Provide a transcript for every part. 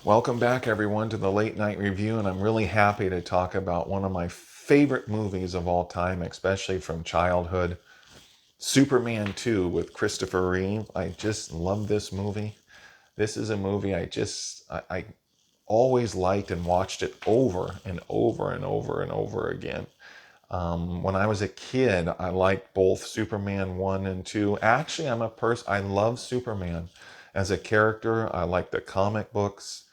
Welcome back, everyone, to the Late Night Review, and I'm really happy to talk about one of my favorite movies of all time, especially from childhood, Superman 2 with Christopher Reeve. I just love this movie. This is a movie I always liked and watched it over and over and over and over again. When I was a kid, I liked both Superman 1 and 2. Actually, I love Superman as a character. I like the comic books.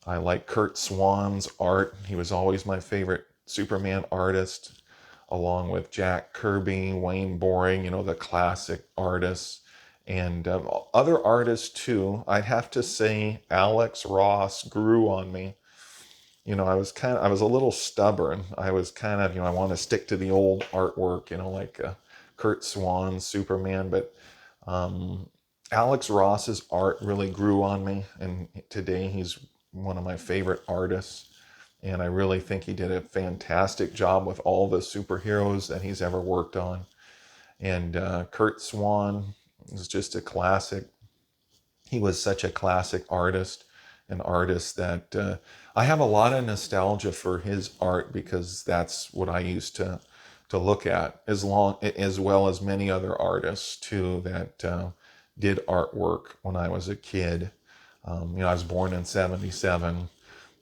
I like Kurt Swan's art. He was always my favorite Superman artist, along with Jack Kirby, Wayne Boring, the classic artists, and other artists too. I'd have to say Alex Ross grew on me. I was a little stubborn. I was kind of, I want to stick to the old artwork, like Kurt Swan's Superman, but um, Alex Ross's art really grew on me, and today he's one of my favorite artists. And I really think he did a fantastic job with all the superheroes that he's ever worked on. And Kurt Swan is just a classic. He was such a classic artist, an artist that I have a lot of nostalgia for his art because that's what I used to look at, as well as many other artists too that did artwork when I was a kid. I was born in '77.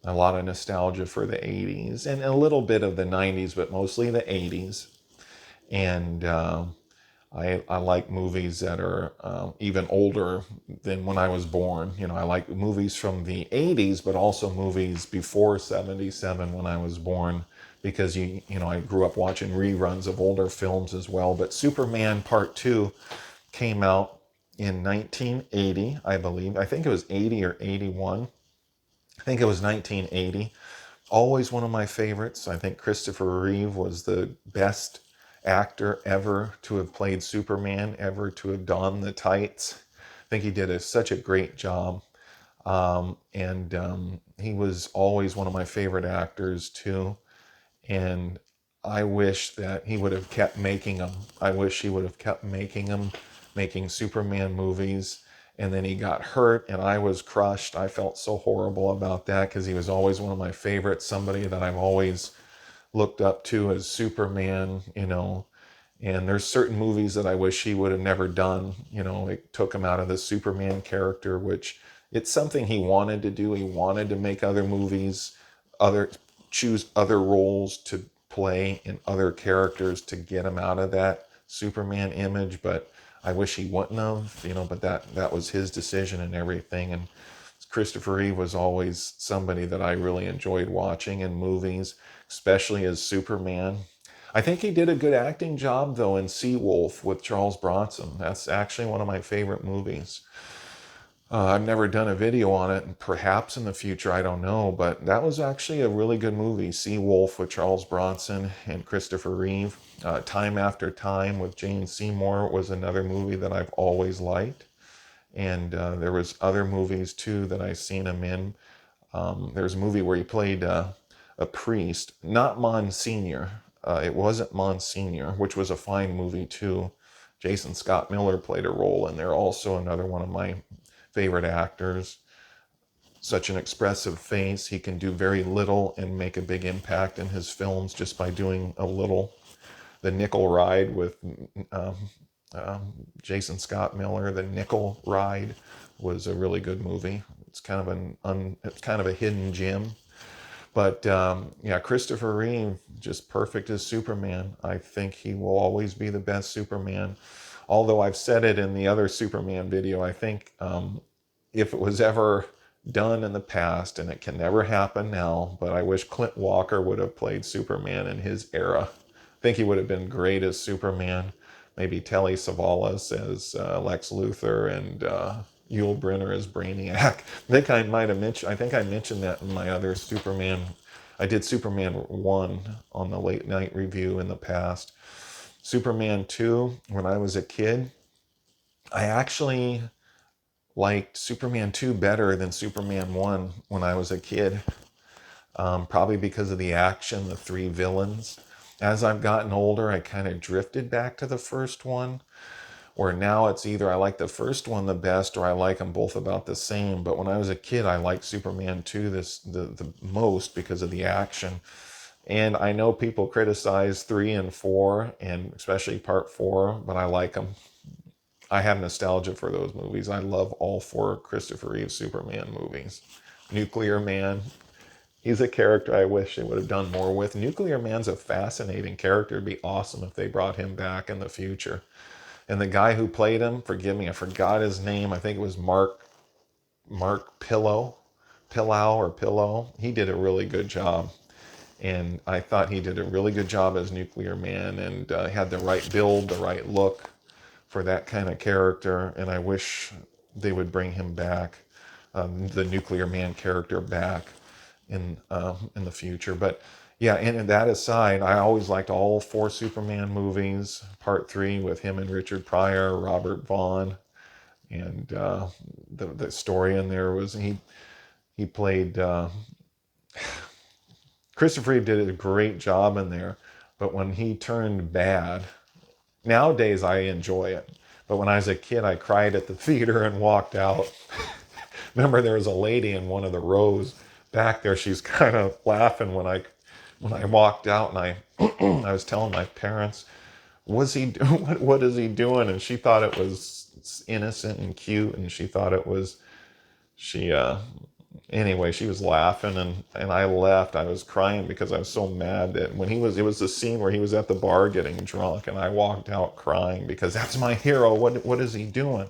A lot of nostalgia for the '80s and a little bit of the '90s, but mostly the '80s. And I like movies that are even older than when I was born. I like movies from the '80s, but also movies before '77 when I was born, because I grew up watching reruns of older films as well. But Superman Part 2 came out in 1980, I believe. I think it was 80 or 81. I think it was 1980. Always one of my favorites. I think Christopher Reeve was the best actor ever to have played Superman, ever to have donned the tights. I think he did such a great job. And he was always one of my favorite actors, too. And I wish that he would have kept making them. I wish he would have kept making them, making Superman movies. And then he got hurt, and I was crushed. I felt so horrible about that because he was always one of my favorites, somebody that I've always looked up to as Superman. And there's certain movies that I wish he would have never done. It took him out of the Superman character, which it's something he wanted to do. He wanted to make other movies, other choose other roles to play in other characters to get him out of that Superman image. But I wish he wouldn't have, but that was his decision and everything. And Christopher Reeve was always somebody that I really enjoyed watching in movies, especially as Superman. I think he did a good acting job, though, in Seawolf with Charles Bronson. That's actually one of my favorite movies. I've never done a video on it, and perhaps in the future, I don't know, but that was actually a really good movie. Seawolf with Charles Bronson and Christopher Reeve. Time After Time with Jane Seymour was another movie that I've always liked. And there was other movies too that I've seen him in. There's a movie where he played a priest, not Monsignor. It wasn't Monsignor, which was a fine movie too. Jason Scott Miller played a role in there. Also another one of my favorite actors. Such an expressive face. He can do very little and make a big impact in his films just by doing a little. The Nickel Ride with um, Jason Scott Miller, The Nickel Ride, was a really good movie. It's kind of it's kind of a hidden gem. But yeah, Christopher Reeve, just perfect as Superman. I think he will always be the best Superman. Although I've said it in the other Superman video, I think if it was ever done in the past, and it can never happen now, but I wish Clint Walker would have played Superman in his era. I think he would have been great as Superman. Maybe Telly Savalas as Lex Luthor, and Yul Brynner as Brainiac. I think I mentioned that in my other Superman. I did Superman 1 on the Late Night Review in the past. Superman 2, when I was a kid, I actually liked Superman 2 better than Superman 1 when I was a kid. Probably because of the action, the three villains. As I've gotten older, I kind of drifted back to the first one, Or now it's either I like the first one the best or I like them both about the same. But when I was a kid, I liked Superman 2 the most because of the action. And I know people criticize 3 and 4, and especially part 4, but I like them. I have nostalgia for those movies. I love all 4 Christopher Reeve Superman movies. Nuclear Man, he's a character I wish they would have done more with. Nuclear Man's a fascinating character. It'd be awesome if they brought him back in the future. And the guy who played him, forgive me, I forgot his name. I think it was Mark Pillow. He did a really good job. And I thought he did a really good job as Nuclear Man, and had the right build, the right look for that kind of character. And I wish they would bring him back, the Nuclear Man character back in the future. But yeah, and that aside, I always liked all 4 Superman movies. Part 3 with him and Richard Pryor, Robert Vaughn, and the story in there was he played. Christopher Reeve did a great job in there, but when he turned bad, nowadays I enjoy it. But when I was a kid, I cried at the theater and walked out. Remember, there was a lady in one of the rows back there. She's kind of laughing when I walked out, and I I was telling my parents, "Was he what is he doing?" And she thought it was innocent and cute, and she thought it was she. Anyway, she was laughing, and I left. I was crying because I was so mad that it was the scene where he was at the bar getting drunk, and I walked out crying because that's my hero. What is he doing?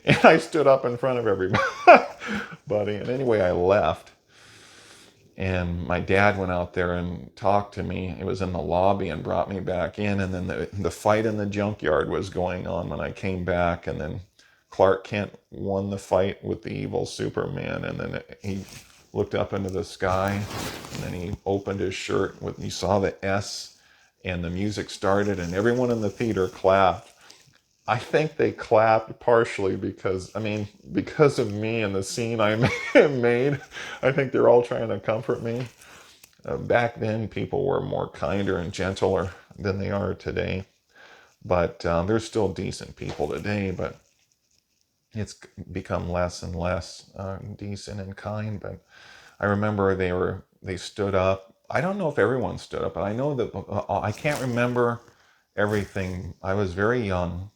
And I stood up in front of everybody. And anyway, I left. And my dad went out there and talked to me. It was in the lobby and brought me back in. And then the fight in the junkyard was going on when I came back. And then Clark Kent won the fight with the evil Superman. And then he looked up into the sky. And then he opened his shirt. You saw the S. And the music started. And everyone in the theater clapped. I think they clapped partially because of me and the scene I made. I think they're all trying to comfort me. Back then, people were more kinder and gentler than they are today. But there's still decent people today, but it's become less and less decent and kind. But I remember they stood up. I don't know if everyone stood up, but I know that I can't remember everything. I was very young.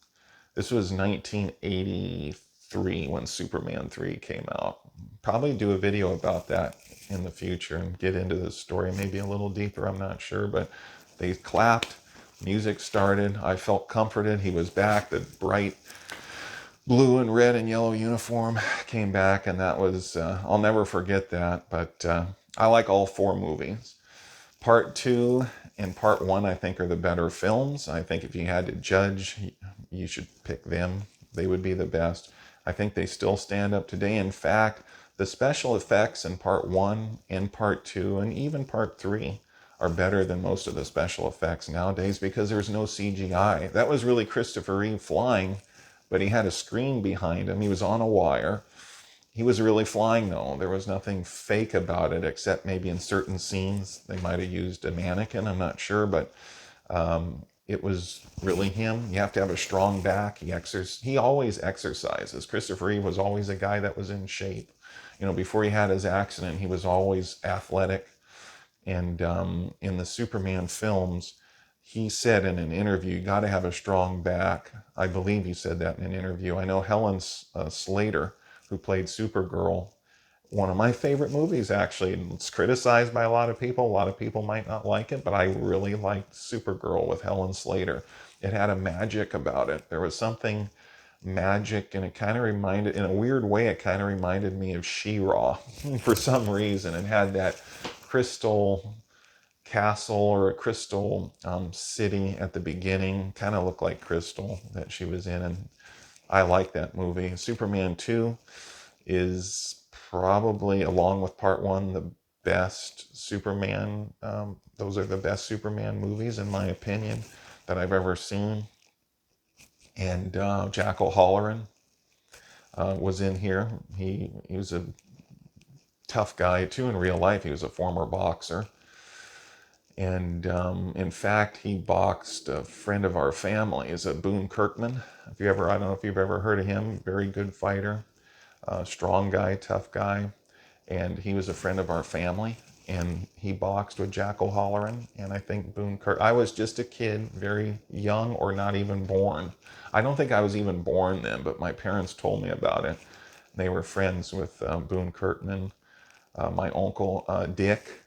This was 1983 when Superman 3 came out. Probably do a video about that in the future and get into the story maybe a little deeper, I'm not sure. But they clapped, music started, I felt comforted. He was back, the bright blue and red and yellow uniform came back, and that was, I'll never forget that. But I like all 4 movies. Part 2 and Part 1, I think, are the better films. I think if you had to judge, you should pick them. They would be the best. I think they still stand up today. In fact, the special effects in Part 1 and Part 2 and even Part 3 are better than most of the special effects nowadays because there's no CGI. That was really Christopher Reeve flying, but he had a screen behind him. He was on a wire. He was really flying, though. There was nothing fake about it, except maybe in certain scenes they might have used a mannequin. I'm not sure, but it was really him. You have to have a strong back. He always exercises. Christopher Reeve was always a guy that was in shape. Before he had his accident, he was always athletic. And in the Superman films, he said in an interview, you got to have a strong back. I believe he said that in an interview. I know Helen Slater, who played Supergirl, one of my favorite movies, actually. It's criticized by a lot of people. A lot of people might not like it, but I really liked Supergirl with Helen Slater. It had a magic about it. There was something magic, and it kind of reminded, in a weird way, it kind of reminded me of She-Ra for some reason. It had that crystal castle or a crystal city at the beginning. Kind of looked like Crystal that she was in, and I like that movie. Superman 2 is probably, along with Part 1, the best Superman. Those are the best Superman movies, in my opinion, that I've ever seen. And Jack O'Halloran was in here. He was a tough guy, too, in real life. He was a former boxer. And in fact, he boxed a friend of our family, is a Boone Kirkman. If you ever, I don't know if you've ever heard of him. Very good fighter, strong guy, tough guy, and he was a friend of our family. And he boxed with Jack O'Halloran, and I think Boone Kirk. I was just a kid, very young, or not even born. I don't think I was even born then, but my parents told me about it. They were friends with Boone Kirkman. My uncle Dick,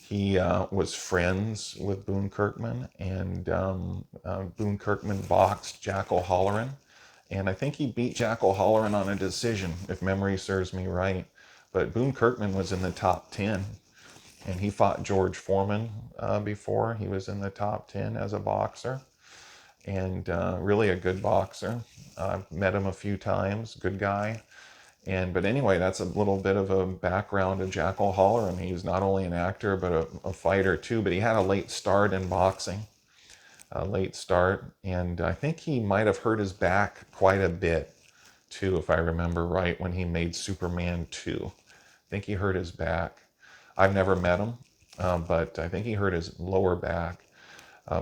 he was friends with Boone Kirkman, and Boone Kirkman boxed Jack O'Halloran, and I think he beat Jack O'Halloran on a decision, if memory serves me right. But Boone Kirkman was in the top 10, and he fought George Foreman before. He was in the top 10 as a boxer, and really a good boxer. I've met him a few times, good guy. But anyway, that's a little bit of a background of Jack O'Halloran. He's not only an actor, but a fighter too. But he had a late start in boxing, a late start. And I think he might have hurt his back quite a bit too, if I remember right, when he made Superman 2. I think he hurt his back. I've never met him, but I think he hurt his lower back.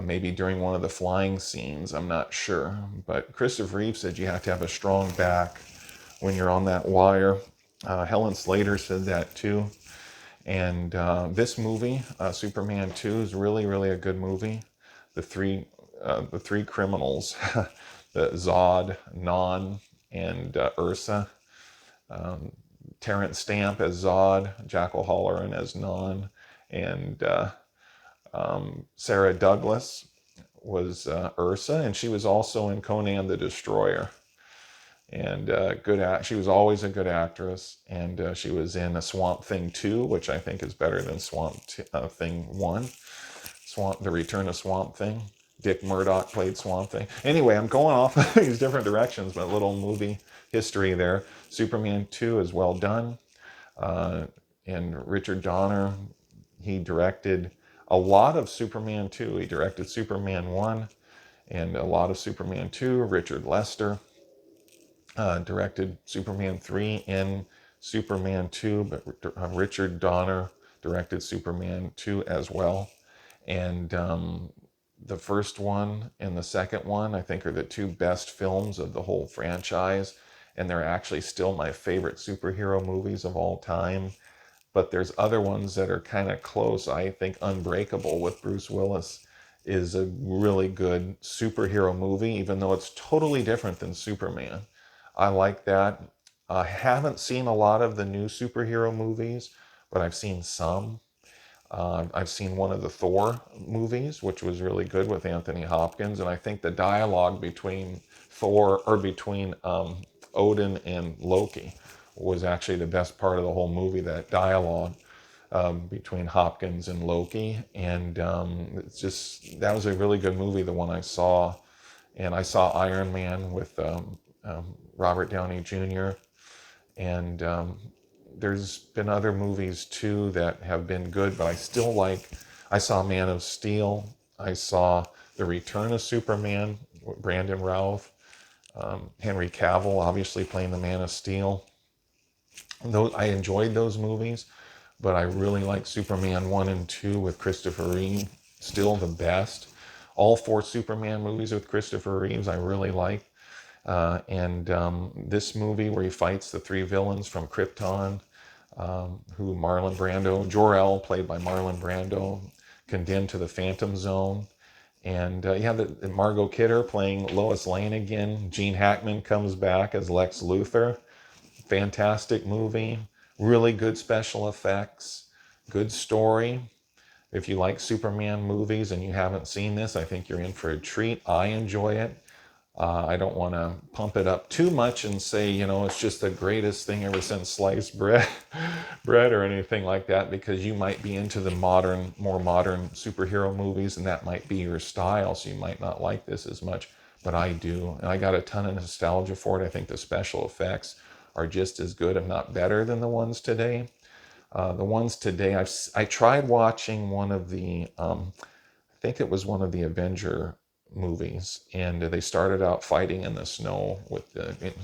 Maybe during one of the flying scenes, I'm not sure. But Christopher Reeve said you have to have a strong back when you're on that wire. Helen Slater said that too. And this movie, Superman 2, is really, really a good movie. The three criminals, the Zod, Non, and Ursa. Terrence Stamp as Zod, Jack O'Halloran as Non, and Sarah Douglas was Ursa, and she was also in Conan the Destroyer. And she was always a good actress, and she was in a Swamp Thing 2, which I think is better than Thing 1. The Return of Swamp Thing. Dick Murdoch played Swamp Thing. Anyway, I'm going off these different directions, but a little movie history there. Superman 2 is well done. And Richard Donner, he directed a lot of Superman 2. He directed Superman 1 and a lot of Superman 2. Richard Lester directed Superman 3 and Superman 2, but Richard Donner directed Superman 2 as well. And the first one and the second one, I think, are the two best films of the whole franchise. And they're actually still my favorite superhero movies of all time. But there's other ones that are kind of close. I think Unbreakable with Bruce Willis is a really good superhero movie, even though it's totally different than Superman. I like that. I haven't seen a lot of the new superhero movies, but I've seen some. I've seen one of the Thor movies, which was really good with Anthony Hopkins, and I think the dialogue between Odin and Loki was actually the best part of the whole movie. That dialogue between Hopkins and Loki, and that was a really good movie, the one I saw. And I saw Iron Man with Robert Downey Jr. And there's been other movies too that have been good, but I saw Man of Steel. I saw The Return of Superman, Brandon Routh, Henry Cavill, obviously playing the Man of Steel. I enjoyed those movies, but I really like Superman 1 and 2 with Christopher Reeve, still the best. All four Superman movies with Christopher Reeves I really like. And this movie where he fights the three villains from Krypton, who Marlon Brando, Jor-El, played by Marlon Brando, condemned to the Phantom Zone. And the Margot Kidder playing Lois Lane again. Gene Hackman comes back as Lex Luthor. Fantastic movie. Really good special effects. Good story. If you like Superman movies and you haven't seen this, I think you're in for a treat. I enjoy it. I don't want to pump it up too much and say, it's just the greatest thing ever since sliced bread or anything like that, because you might be into the more modern superhero movies, and that might be your style, so you might not like this as much, but I do. And I got a ton of nostalgia for it. I think the special effects are just as good, if not better, than the ones today. The ones today, I tried watching one of the, I think it was one of the Avenger movies, and they started out fighting in the snow with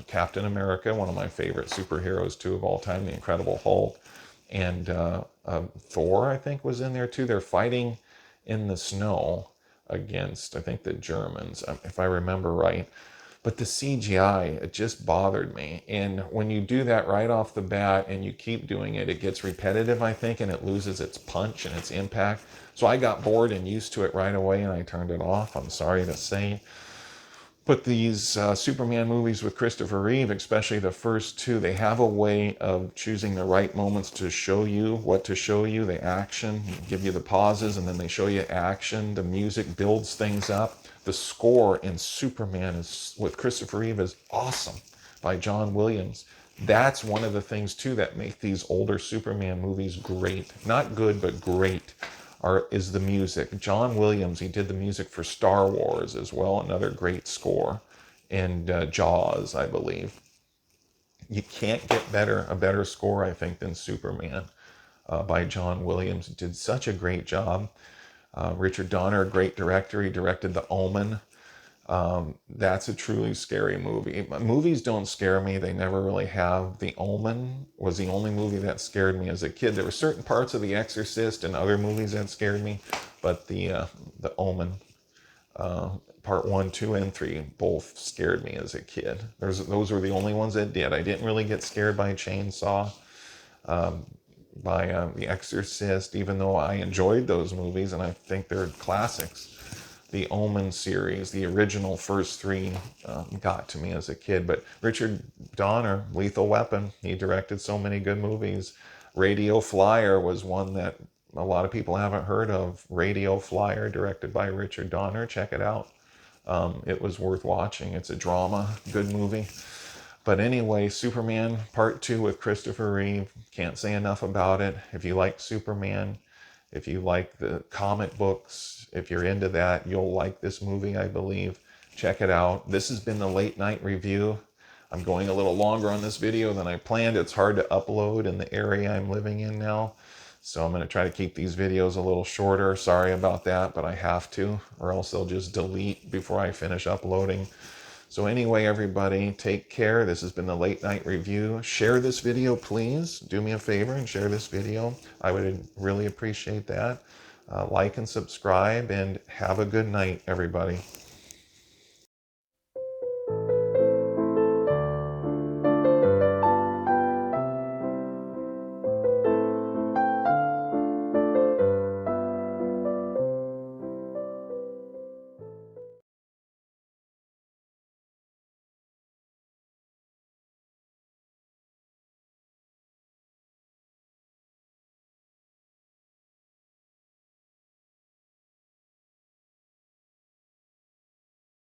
Captain America, one of my favorite superheroes too of all time, the Incredible Hulk, and Thor, I think, was in there too. They're fighting in the snow against, I think, the Germans, if I remember right. But the CGI, it just bothered me. And when you do that right off the bat and you keep doing it, it gets repetitive, I think, and it loses its punch and its impact. So I got bored and used to it right away and I turned it off, I'm sorry to say. But these Superman movies with Christopher Reeve, especially the first two, they have a way of choosing the right moments to show you what to show you, the action, give you the pauses, and then they show you action. The music builds things up. The score in Superman is with Christopher Reeve is awesome by John Williams. That's one of the things too that make these older Superman movies great. Not good, but great. Is the music. John Williams, he did the music for Star Wars as well, another great score, and Jaws, I believe. You can't get a better score, I think, than Superman by John Williams. He did such a great job. Richard Donner, great director. He directed The Omen. That's a truly scary movie. Movies don't scare me. They never really have. The Omen was the only movie that scared me as a kid. There were certain parts of The Exorcist and other movies that scared me, but the Omen, part 1, 2, and 3 both scared me as a kid. Those were the only ones that did. I didn't really get scared by Chainsaw, by The Exorcist, even though I enjoyed those movies and I think they're classics. The Omen series, the original first three, got to me as a kid. But Richard Donner, Lethal Weapon, he directed so many good movies. Radio Flyer was one that a lot of people haven't heard of. Radio Flyer, directed by Richard Donner. Check it out. It was worth watching. It's a drama, good movie. But anyway, Superman Part 2 with Christopher Reeve. Can't say enough about it. If you like Superman, if you like the comic books, if you're into that, you'll like this movie, I believe. Check it out. This has been the late night review. I'm going a little longer on this video than I planned. It's hard to upload in the area I'm living in now. So I'm going to try to keep these videos a little shorter. Sorry about that, but I have to, or else they'll just delete before I finish uploading. So anyway, everybody, take care. This has been the Late Night Review. Share this video, please. Do me a favor and share this video. I would really appreciate that. Like and subscribe, and have a good night, everybody.